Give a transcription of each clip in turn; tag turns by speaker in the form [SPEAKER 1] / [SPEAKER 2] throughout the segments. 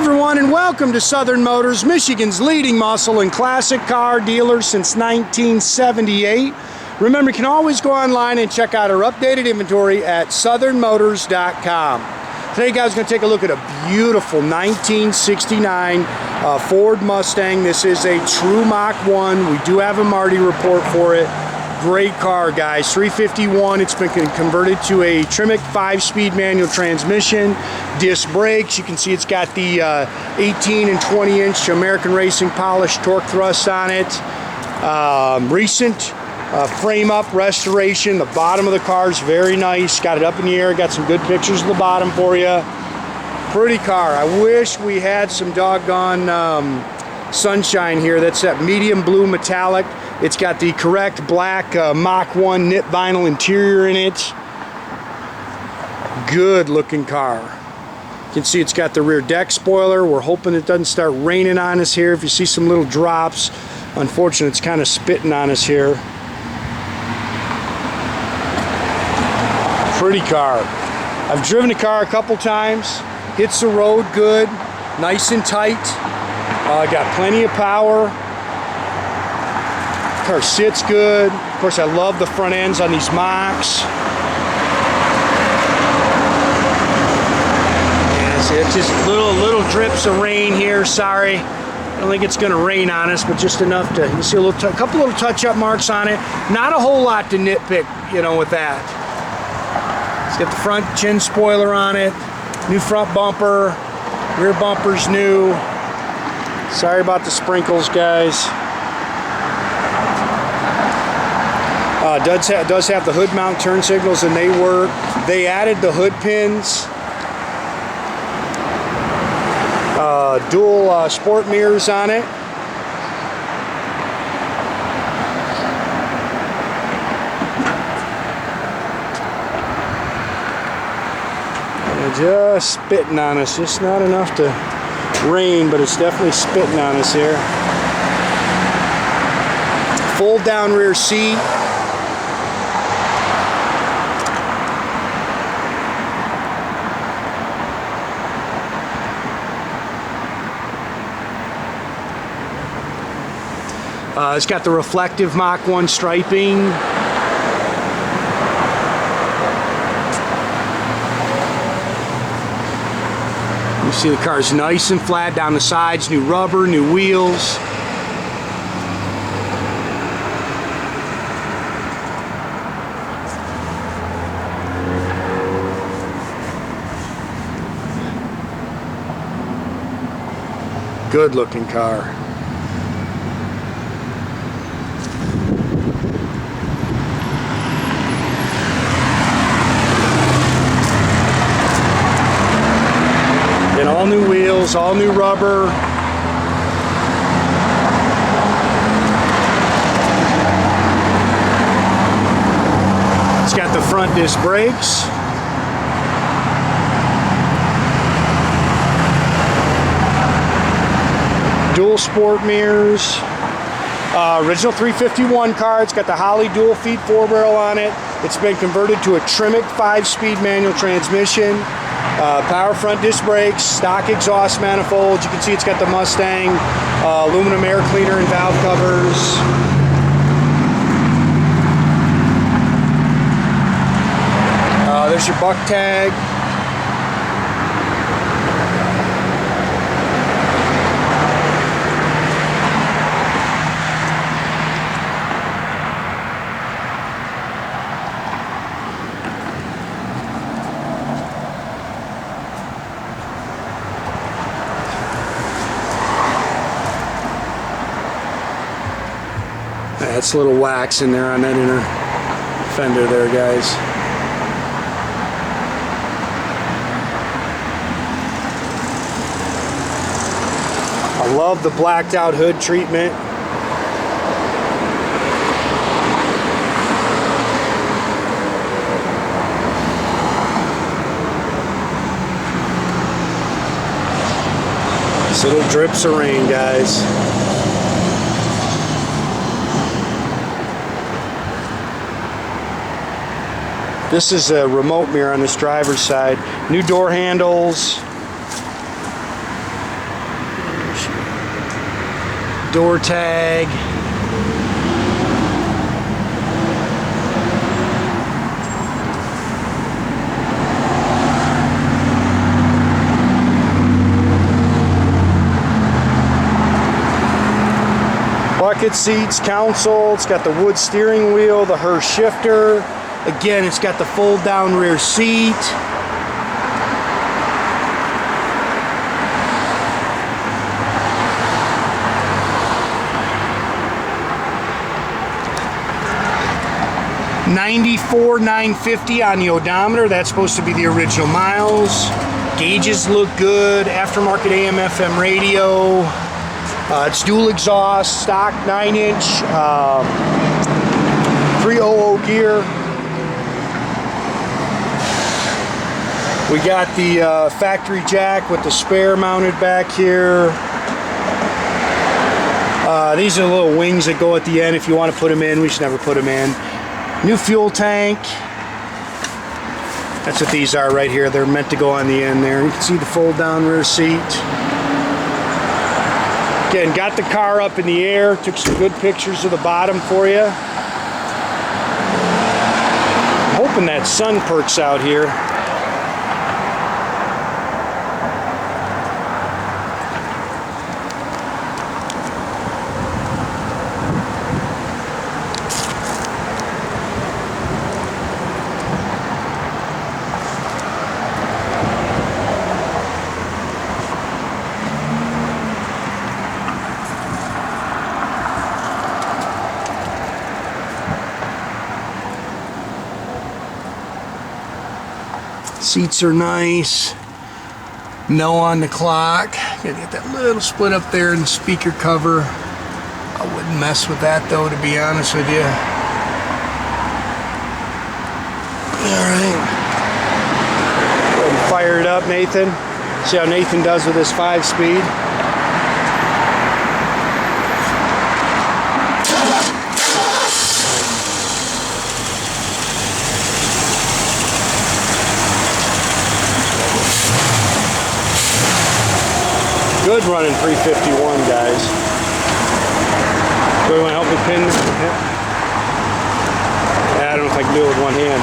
[SPEAKER 1] everyone, and welcome to Southern Motors, Michigan's leading muscle and classic car dealer since 1978. Remember, you can always go online and check out our updated inventory at southernmotors.com. Today, guys, we're going to take a look at a beautiful 1969 Ford Mustang. This is a true Mach 1. We do have a Marti Report for it. Great car, guys. 351. It's been converted to a Tremec 5-speed manual transmission. Disc brakes. You can see it's got the 18 and 20-inch American Racing polished torque thrust on it. Recent frame-up restoration. The bottom of the car is very nice. Got it up in the air. Got some good pictures of the bottom for you. Pretty car. I wish we had some doggone sunshine here. That's that medium blue metallic. It's got the correct black Mach 1 knit vinyl interior in it. Good looking car. You can see it's got the rear deck spoiler. We're hoping it doesn't start raining on us here. If you see some little drops, unfortunately it's kind of spitting on us here. Pretty car. I've driven the car a couple times. Hits the road good, nice and tight. Got plenty of power. Car sits good. Of course, I love the front ends on these Machs. Yeah, see, it's just little drips of rain here. Sorry, I don't think it's going to rain on us, but just enough to. You see a couple little touch-up marks on it. Not a whole lot to nitpick, you know, with that. It's got the front chin spoiler on it. New front bumper. Rear bumper's new. Sorry about the sprinkles, guys. Does have the hood mount turn signals, and they work. They added the hood pins. Dual sport mirrors on it. Just spitting on us. Just not enough to rain, but it's definitely spitting on us here. Fold down rear seat. It's got the reflective Mach 1 striping. You see the car's nice and flat down the sides, new rubber, new wheels. Good looking car. All new wheels, all new rubber. It's got the front disc brakes. Dual sport mirrors. Original 351 car. It's got the Holley dual feed 4-barrel on it. It's been converted to a Tremec 5-speed manual transmission. Power front disc brakes, stock exhaust manifolds. You can see it's got the Mustang, aluminum air cleaner and valve covers. There's your buck tag. That's a little wax in there on that inner fender there, guys. I love the blacked out hood treatment. Just little drips of rain, guys. This is a remote mirror on this driver's side. New door handles. door tag. Bucket seats, console. It's got the wood steering wheel, the Hurst shifter. Again, it's got the fold down rear seat. $94,950 on the odometer. That's supposed to be the original miles. Gauges look good. Aftermarket AM FM radio. It's dual exhaust, stock 9-inch, 300 gear. We got the factory jack with the spare mounted back here. These are the little wings that go at the end if you want to put them in. We should never put them in. New fuel tank. That's what these are right here. They're meant to go on the end there. You can see the fold down rear seat. Again, got the car up in the air, took some good pictures of the bottom for you. I'm hoping that sun perks out here. Seats are nice. No on the clock. Gotta get that little split up there in the speaker cover. I wouldn't mess with that though, to be honest with you. Alright. Go ahead and fire it up, Nathan. See how Nathan does with his 5-speed. Good running 351, guys. So you want to help me pin? I don't know if I can do it with one hand.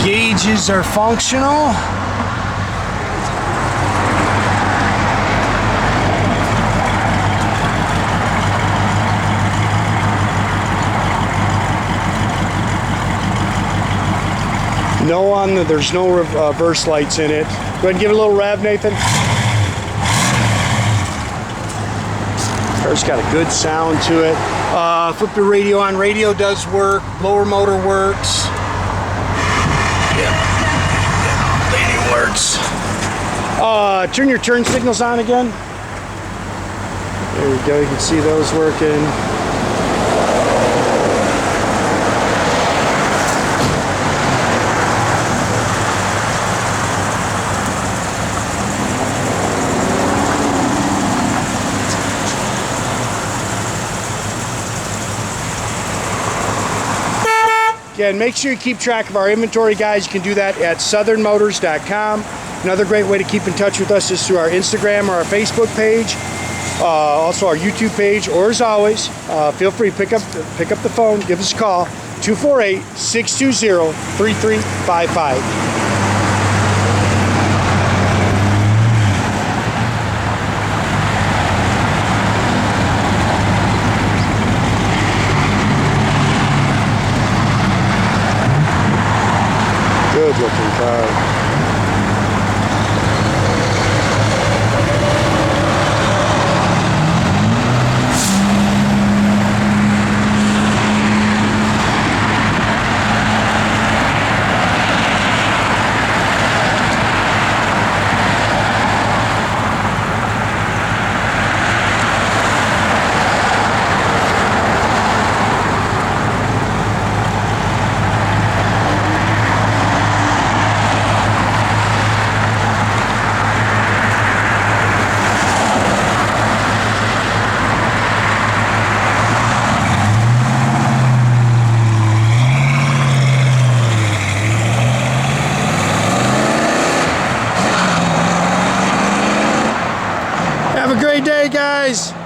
[SPEAKER 1] Gauges are functional. No on the, there's no reverse lights in it. Go ahead and give it a little rev, Nathan. Car's got a good sound to it. Flip the radio on. Radio does work. Blower motor works. Yeah, lady works. Turn your turn signals on again. There we go. You can see those working. Again, make sure you keep track of our inventory, guys. You can do that at southernmotors.com. Another great way to keep in touch with us is through our Instagram or our Facebook page, also our YouTube page, or as always, feel free to pick up the phone, give us a call, 248-620-3355. Good looking car. great day, guys.